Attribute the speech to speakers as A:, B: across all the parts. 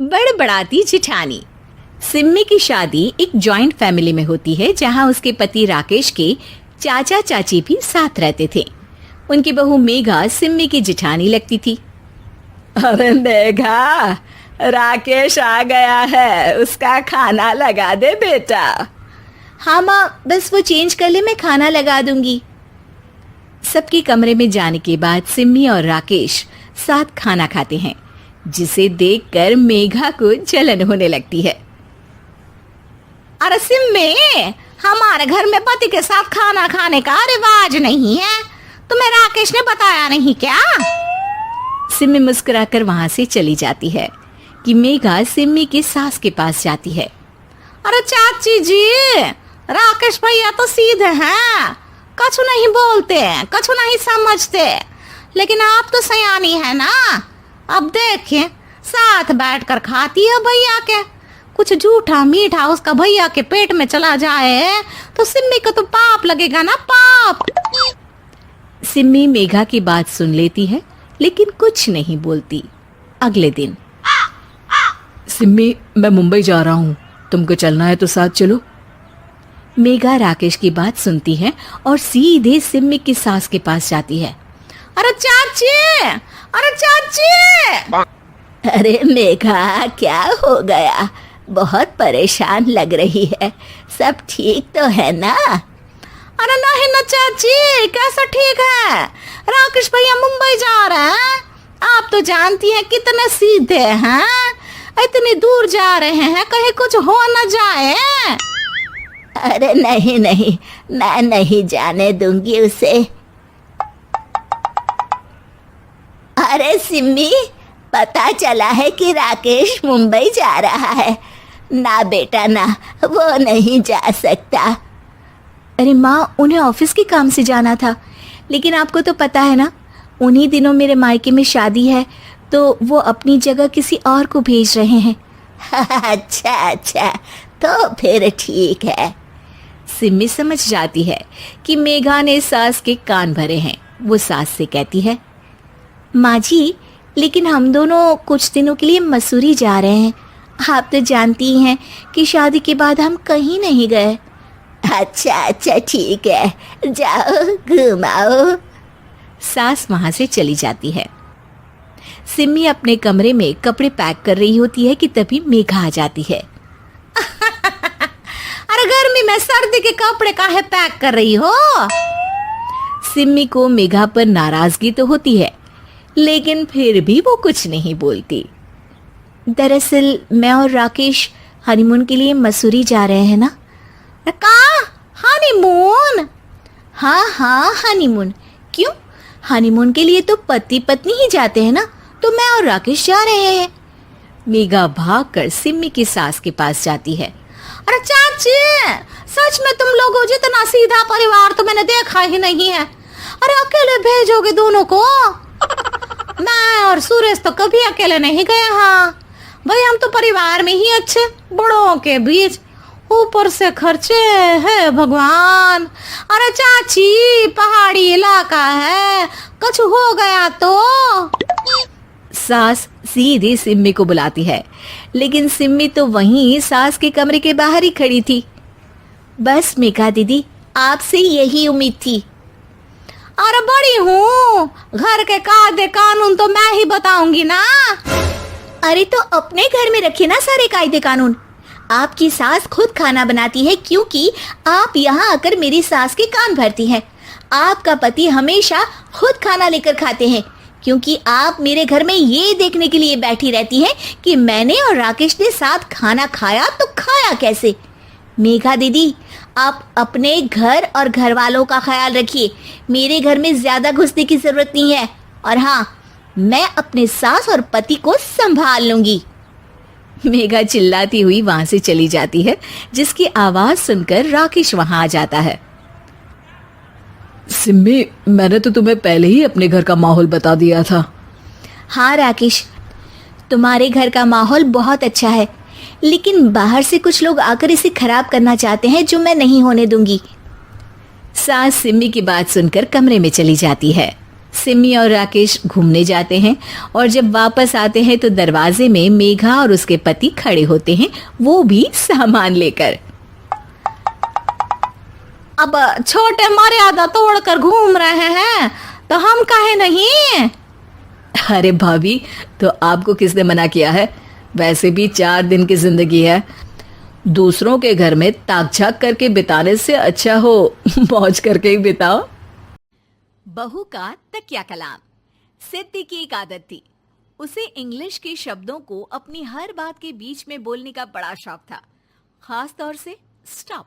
A: बड़बड़ाती जिठानी। सिम्मी की शादी एक जॉइंट फैमिली में होती है जहां उसके पति राकेश के चाचा चाची भी साथ रहते थे। उनकी बहू मेघा सिम्मी की जिठानी लगती थी।
B: अरे मेघा, राकेश आ गया है, उसका खाना लगा दे बेटा।
A: हाँ माँ, बस वो चेंज कर ले, मैं खाना लगा दूंगी। सबके कमरे में जाने के बाद सिम्मी और राकेश साथ खाना खाते हैं, जिसे देखकर मेघा को जलन होने लगती है।
C: अरे सिम्मी, हमारे घर में पति के साथ खाना खाने का रिवाज नहीं है, तुम्हें राकेश ने बताया नहीं क्या?
A: सिम्मी मुस्कुराकर वहां से चली जाती है कि मेघा सिम्मी की सास के पास जाती है।
C: अरे चाची जी, राकेश भैया तो सीधे हैं, कछु नहीं बोलते, कछु नहीं समझते, लेकिन आप तो सयानी है ना। अब देखिए, साथ बैठकर खाती है भैया के, कुछ झूठा मीठा उसका भैया के पेट में चला जाए तो सिम्मी को तो पाप लगेगा ना, पाप।
A: सिम्मी मेघा की बात सुन लेती है लेकिन कुछ नहीं बोलती। अगले दिन,
B: सिम्मी, मैं मुंबई जा रहा हूँ, तुमको चलना है तो साथ चलो।
A: मेघा राकेश की बात सुनती है और सीधे सिम्मी की सास के पास जाती है।
C: अरे चाची, अरे चाची।
A: अरे मेघा, क्या हो गया? बहुत परेशान लग रही है, सब ठीक तो है ना?
C: अरे नहीं ना चाची, कैसा ठीक है? राकेश भैया मुंबई जा रहे हैं, आप तो जानती हैं कितने सीधे हैं, इतनी दूर जा रहे हैं, कहीं कुछ हो न जाए।
A: अरे नहीं नहीं, मैं नहीं जाने दूंगी उसे। अरे सिम्मी, पता चला है कि राकेश मुंबई जा रहा है। ना बेटा ना, वो नहीं जा सकता। अरे माँ, उन्हें ऑफिस के काम से जाना था, लेकिन आपको तो पता है ना, उन्हीं दिनों मेरे मायके में शादी है, तो वो अपनी जगह किसी और को भेज रहे हैं। अच्छा अच्छा, तो फिर ठीक है। सिम्मी समझ जाती है कि मेघा ने सास के कान भरे हैं। वो सास से कहती है, माँ जी, लेकिन हम दोनों कुछ दिनों के लिए मसूरी जा रहे हैं। आप तो जानती हैं कि शादी के बाद हम कहीं नहीं गए। अच्छा अच्छा, ठीक है, जाओ घुमाओ। सास वहां से चली जाती है। सिम्मी अपने कमरे में कपड़े पैक कर रही होती है कि तभी मेघा आ जाती है।
C: अरे गर्मी में सर्दी के कपड़े काहे पैक कर रही हो?
A: सिम्मी को मेघा पर नाराजगी तो होती है, लेकिन फिर भी वो कुछ नहीं बोलती। दरअसल मैं और राकेश हनीमून के लिए मसूरी जा रहे हैं ना।
C: का हनीमून?
A: हाँ हाँ, हनीमून। क्यों? हनीमून के लिए तो पति पत्नी ही जाते हैं ना, तो मैं और राकेश जा रहे हैं। मेघा भागकर सिम्मी की सास के पास जाती है।
C: अरे चाची, सच में तुम लोगों जितना सीधा परिवार तो मैंने देखा ही नहीं है। अरे अकेले भेजोगे दोनों को? मैं और सुरेश तो कभी अकेले नहीं गए। हाँ भाई, हम तो परिवार में ही अच्छे, बड़ों के बीच, ऊपर से खर्चे है भगवान। अरे चाची, पहाड़ी इलाका है, कुछ हो गया तो?
A: सास सीधी सिम्मी को बुलाती है, लेकिन सिम्मी तो वहीं सास के कमरे के बाहर ही खड़ी थी। बस मेघा दीदी, आपसे यही उम्मीद थी।
C: अरे बड़ी हूँ, घर के कायदे कानून तो मैं ही बताऊंगी ना।
A: अरे तो अपने घर में रखिए ना सारे कायदे कानून। आपकी सास खुद खाना बनाती है, क्योंकि आप यहाँ आकर मेरी सास के कान भरती हैं। आपका पति हमेशा खुद खाना लेकर खाते हैं, क्योंकि आप मेरे घर में ये देखने के लिए बैठी रहती हैं कि मैंने और राकेश ने साथ खाना खाया तो खाया कैसे। मेघा दीदी, आप अपने घर और घर वालों का ख्याल रखिए। मेरे घर में ज्यादा घुसने की जरूरत नहीं है, और हाँ, मैं अपने सास और पति को संभाल लूंगी। मेघा चिल्लाती हुई वहां से चली जाती है, जिसकी आवाज सुनकर राकेश वहां आ जाता है।
B: सिम्मी, मैंने तो तुम्हें पहले ही अपने घर का माहौल बता दिया था।
A: हाँ राकेश, तुम्हारे घर का माहौल बहुत अच्छा है, लेकिन बाहर से कुछ लोग आकर इसे खराब करना चाहते हैं, जो मैं नहीं होने दूंगी। सास सिम्मी की बात सुनकर कमरे में चली जाती है। सिमी और राकेश घूमने जाते हैं और जब वापस आते हैं तो दरवाजे में मेघा और उसके पति खड़े होते हैं, वो भी सामान लेकर।
C: अब छोटे मर्यादा तोड़कर घूम रहे हैं तो हम काहे नहीं।
B: अरे भाभी, तो आपको किसने मना किया है? वैसे भी 4 दिन की जिंदगी है, दूसरों के घर में ताक झाक करके बिताने से अच्छा हो मौज करके ही बिताओ।
A: बहू का तकिया कलाम। सिद्धि की एक आदत थी, उसे इंग्लिश के शब्दों को अपनी हर बात के बीच में बोलने का बड़ा शौक था, खास तौर से स्टॉप।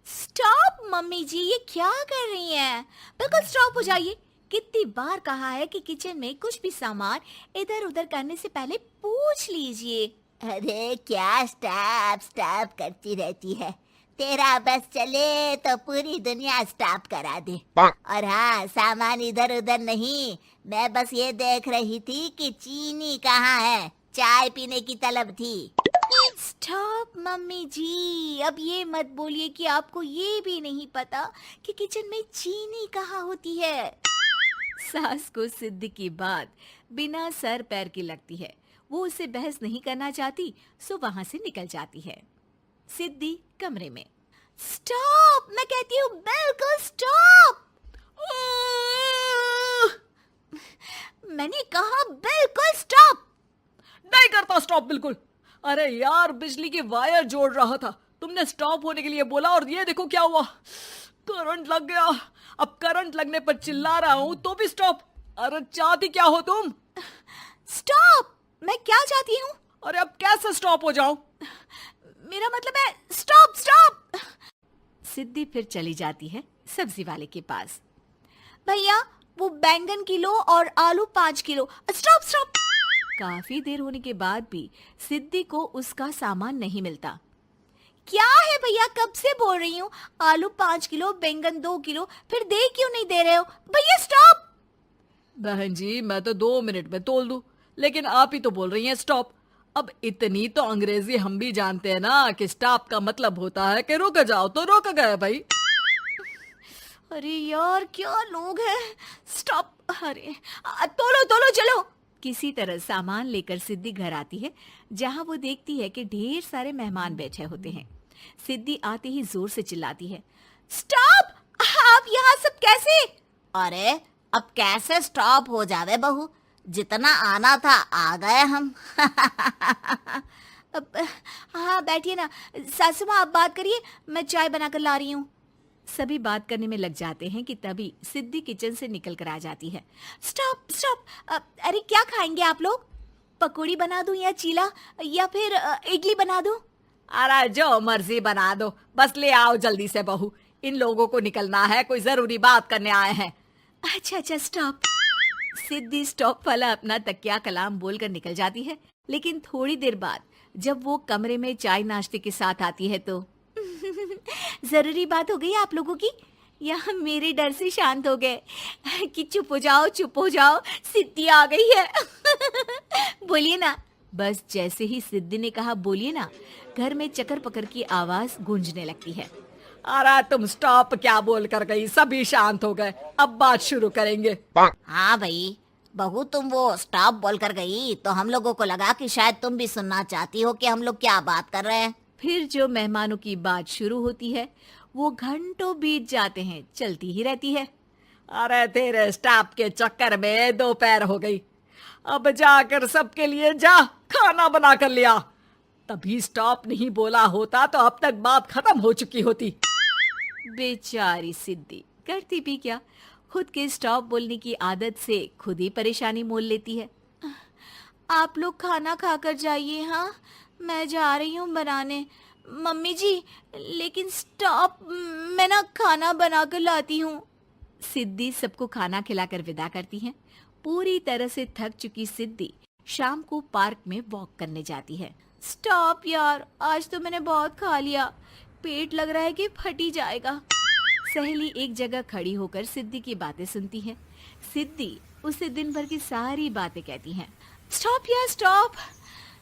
A: स्टॉप मम्मी जी, ये क्या कर रही हैं? बिल्कुल स्टॉप हो जाइए। कितनी बार कहा है कि किचन में कुछ भी सामान इधर उधर करने से पहले पूछ लीजिए। अरे क्या स्टॉप स्टॉप करती रहती है, तेरा बस चले तो पूरी दुनिया स्टॉप करा दे। और हाँ, सामान इधर उधर नहीं, मैं बस ये देख रही थी कि चीनी कहाँ है, चाय पीने की तलब थी। स्टॉप मम्मी जी, अब ये मत बोलिए कि आपको ये भी नहीं पता कि किचन में चीनी कहाँ होती है। सास को सिद्धि की बात बिना सर पैर की लगती है, वो उससे बहस नहीं करना चाहती, सो वहां से निकल जाती है। सिद्धि कमरे में। स्टॉप, मैं कहती हूँ बिल्कुल स्टॉप। मैंने कहा बिल्कुल स्टॉप।
B: नहीं करता स्टॉप बिल्कुल। अरे यार, बिजली की वायर जोड़ रहा था, तुमने स्टॉप होने के लिए बोला और ये देखो क्या हुआ, करंट लग गया। अब करंट लगने पर चिल्ला रहा हूँ तो भी स्टॉप। अरे चाहती क्या हो तुम?
A: स्टॉप, मैं क्या चाहती हूँ?
B: अरे अब कैसे स्टॉप हो जाऊं?
A: मेरा मतलब है स्टॉप स्टॉप। सिद्धि फिर चली जाती है सब्जी वाले के पास। भैया, वो बैंगन किलो और आलू 5 किलो। Stop stop. काफी देर होने के बाद भी सिद्धि को उसका सामान नहीं मिलता। क्या है भैया, कब से बोल रही हूँ, आलू 5 किलो, बैंगन 2 किलो, फिर दे क्यों नहीं दे रहे हो? भैया स्टॉप।
B: बहन जी, मैं तो 2 मिनट में तोल दूं, लेकिन आप ही तो बोल रही हैं स्टॉप। अब इतनी तो अंग्रेजी हम भी जानते हैं ना कि स्टॉप का मतलब होता है कि रुक जाओ, तो रुक गए भाई।
A: अरे यार, क्या लोग हैं। स्टॉप। अरे तोलो तोलो चलो। किसी तरह सामान लेकर सिद्धि घर आती है, जहां वो देखती है कि ढेर सारे मेहमान बैठे होते हैं। सिद्धि आते ही जोर से चिल्लाती है, स्टॉप, आप यहाँ सब कैसे? अरे अब कैसे स्टॉप हो जावे बहू, जितना आना था आ गए हम। हाँ बैठिए ना, सासू माँ आप बात करिए, मैं चाय बनाकर ला रही हूँ। सभी बात करने में लग जाते हैं कि तभी सिद्धि किचन से निकल कर आ जाती है। स्टॉप स्टॉप, अरे क्या खाएंगे आप लोग? पकौड़ी बना दूं या चीला या फिर इडली बना दूं?
B: अरे जो मर्जी बना दो, बस ले आओ जल्दी से बहू, इन लोगों को निकलना है, कोई जरूरी बात करने आए हैं।
A: अच्छा स्टॉप। सिद्धि स्टॉप वाला अपना तकिया कलाम बोलकर निकल जाती है, लेकिन थोड़ी देर बाद जब वो कमरे में चाय नाश्ते के साथ आती है तो जरूरी बात हो गई आप लोगों की, या मेरे डर से शांत हो गए कि चुप हो जाओ, सिद्धि आ गई है। बोलिए ना। बस जैसे ही सिद्धि ने कहा बोलिए ना, घर में चकर पकर की आवाज गूंजने लगती है।
B: अरे तुम स्टॉप क्या बोल कर गई, सभी शांत हो गए, अब बात शुरू करेंगे।
A: हाँ भाई बहू, तुम वो स्टॉप बोल कर गई तो हम लोगों को लगा कि शायद तुम भी सुनना चाहती हो कि हम लोग क्या बात कर रहे हैं। फिर जो मेहमानों की बात शुरू होती है वो घंटों बीत जाते हैं, चलती ही रहती है।
B: अरे तेरे स्टॉप के चक्कर में दोपहर हो गई, अब जाकर सबके लिए जा खाना बना कर लिया। तभी स्टॉप नहीं बोला होता तो अब तक बात खत्म हो चुकी होती।
A: बेचारी सिद्धि करती भी क्या, खुद के स्टॉप बोलने की आदत से खुद ही परेशानी मोल लेती है। आप लोग खाना खाकर जाइए, हाँ मैं जा रही हूँ बनाने। मम्मी जी लेकिन स्टॉप, मैं ना खाना बना कर लाती हूँ। सिद्धि सबको खाना खिलाकर विदा करती है। पूरी तरह से थक चुकी सिद्धि शाम को पार्क में वॉक करने जाती है। स्टॉप यार, आज तो मैंने बहुत खा लिया, पेट लग रहा है कि फट ही जाएगा। सहेली एक जगह खड़ी होकर सिद्धि की बातें सुनती है। सिद्धि उसे दिन भर की सारी बातें कहती हैं। स्टॉप यार स्टॉप,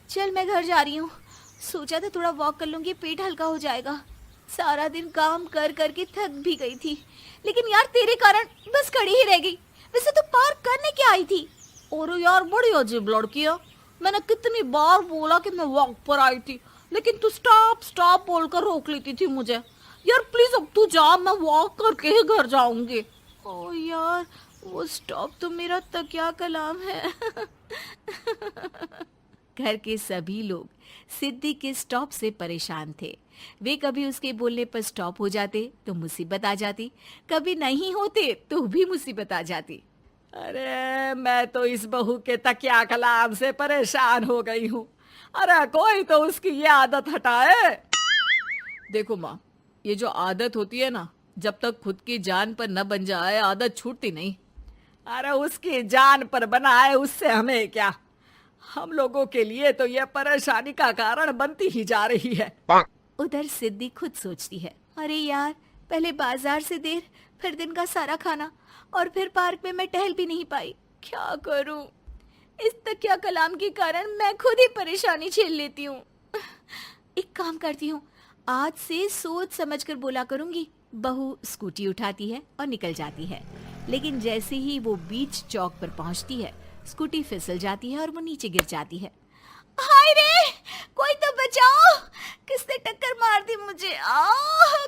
A: चल मैं घर जा रही हूँ, सोचा था थोड़ा वॉक कर लूंगी, पेट हल्का हो जाएगा। सारा दिन काम कर कर के थक भी गई थी, लेकिन यार तेरे कारण बस खड़ी ही रह गई।
C: वैसे तू पार्क करने क्या आई थी?
B: और यार बड़ी अजीब लड़की है। मैंने कितनी बार बोला कि मैं वॉक पर आई थी, लेकिन तू स्टॉप स्टॉप बोलकर रोक लेती थी मुझे। यार प्लीज अब तू जा, मैं वॉक करके ही घर जाऊंगी। ओ यार वो स्टॉप तो मेरा तकिया कलाम है।
A: घर के सभी लोग सिद्धि के स्टॉप से परेशान थे। वे कभी उसके बोलने पर स्टॉप हो जाते तो मुसीबत आ जाती, कभी नहीं होते तो भी मुसीबत आ जाती।
B: अरे मैं तो इस बहू के तकिया कलाम से परेशान हो गई हूँ। अरे कोई तो उसकी ये आदत हटाए। देखो माँ, ये जो आदत होती है ना, जब तक खुद की जान पर न बन जाए आदत छूटती नहीं। अरे उसकी जान पर बनाए उससे हमें क्या, हम लोगों के लिए तो ये परेशानी का कारण बनती ही जा रही है।
A: उधर सिद्धि खुद सोचती है, अरे यार पहले बाजार से देर, फिर दिन का सारा खाना, और फिर पार्क में मैं टहल भी नहीं पाई। क्या करूं? इस तकिया कलाम के कारण मैं खुद ही परेशानी झेल लेती हूँ। एक काम करती हूँ, आज से सोच समझ कर बोला करूंगी। बहू स्कूटी उठाती है और निकल जाती है, लेकिन जैसे ही वो बीच चौक पर पहुंचती है, स्कूटी फिसल जाती है और वो नीचे गिर जाती है। हाय रे, कोई तो बचाओ, किसने टक्कर मार दी मुझे?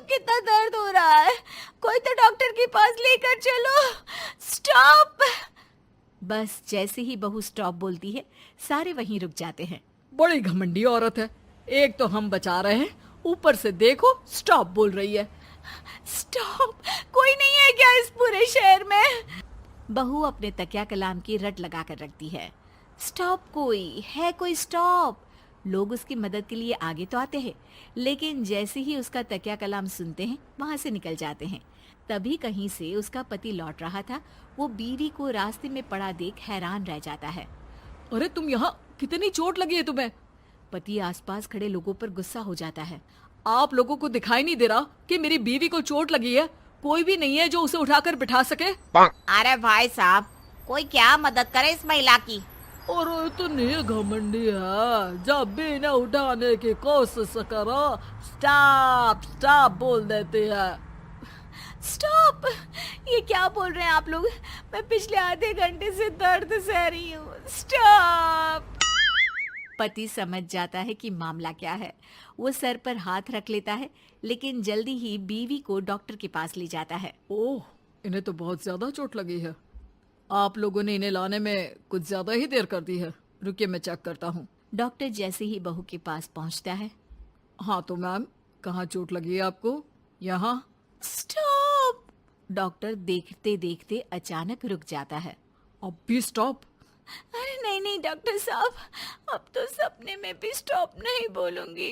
A: कितना दर्द हो रहा है, कोई तो डॉक्टर के पास लेकर चलो। स्टॉप। बस जैसे ही बहू स्टॉप बोलती है, सारे वहीं रुक जाते हैं।
B: बड़ी घमंडी औरत है, एक तो हम बचा रहे हैं, ऊपर से देखो स्टॉप बोल रही है।
A: स्टॉप? कोई नहीं है क्या इस पूरे शहर में? बहू अपने तकिया कलाम की रट लगा कर रखती है। स्टॉप कोई है, कोई स्टॉप। लोग उसकी मदद के लिए आगे तो आते हैं, लेकिन जैसे ही उसका तकिया कलाम सुनते हैं वहां से निकल जाते हैं। तभी कहीं से उसका पति लौट रहा था। वो बीवी को रास्ते में पड़ा देख हैरान रह जाता है।
B: अरे तुम यहाँ, कितनी चोट लगी है तुम्हें?
A: पति आसपास खड़े लोगों पर गुस्सा हो जाता है।
B: आप लोगों को दिखाई नहीं दे रहा कि मेरी बीवी को चोट लगी है? कोई भी नहीं है जो उसे उठाकर बिठा सके?
C: अरे भाई साहब, कोई क्या मदद करे इस महिला की?
B: और इतनी घमंडी है, जब भी इन्हें उठाने की कोशिश करो स्टॉप स्टॉप बोल देती है।
A: स्टॉप! ये क्या बोल रहे हैं आप लोग? मैं पिछले आधे घंटे से दर्द सह रही हूँ। स्टॉप! पति समझ जाता है कि मामला क्या है। वो सर पर हाथ रख लेता है, लेकिन जल्दी ही बीवी को डॉक्टर के पास ले जाता है।
B: ओह, इन्हें तो बहुत ज्यादा चोट लगी है। आप लोगों ने इन्हें लाने में कुछ ज्यादा ही देर कर दी है। रुकिए मैं चेक करता हूँ।
A: डॉक्टर जैसे ही बहू के पास पहुँचता है।
B: हाँ तो मैम, कहाँ चोट लगी है आपको? यहाँ?
A: स्टॉप! डॉक्टर देखते देखते अचानक रुक जाता है।
B: अब भी स्टॉप?
A: अरे नहीं नहीं डॉक्टर साहब, अब तो सपने में भी स्टॉप नहीं बोलूंगी।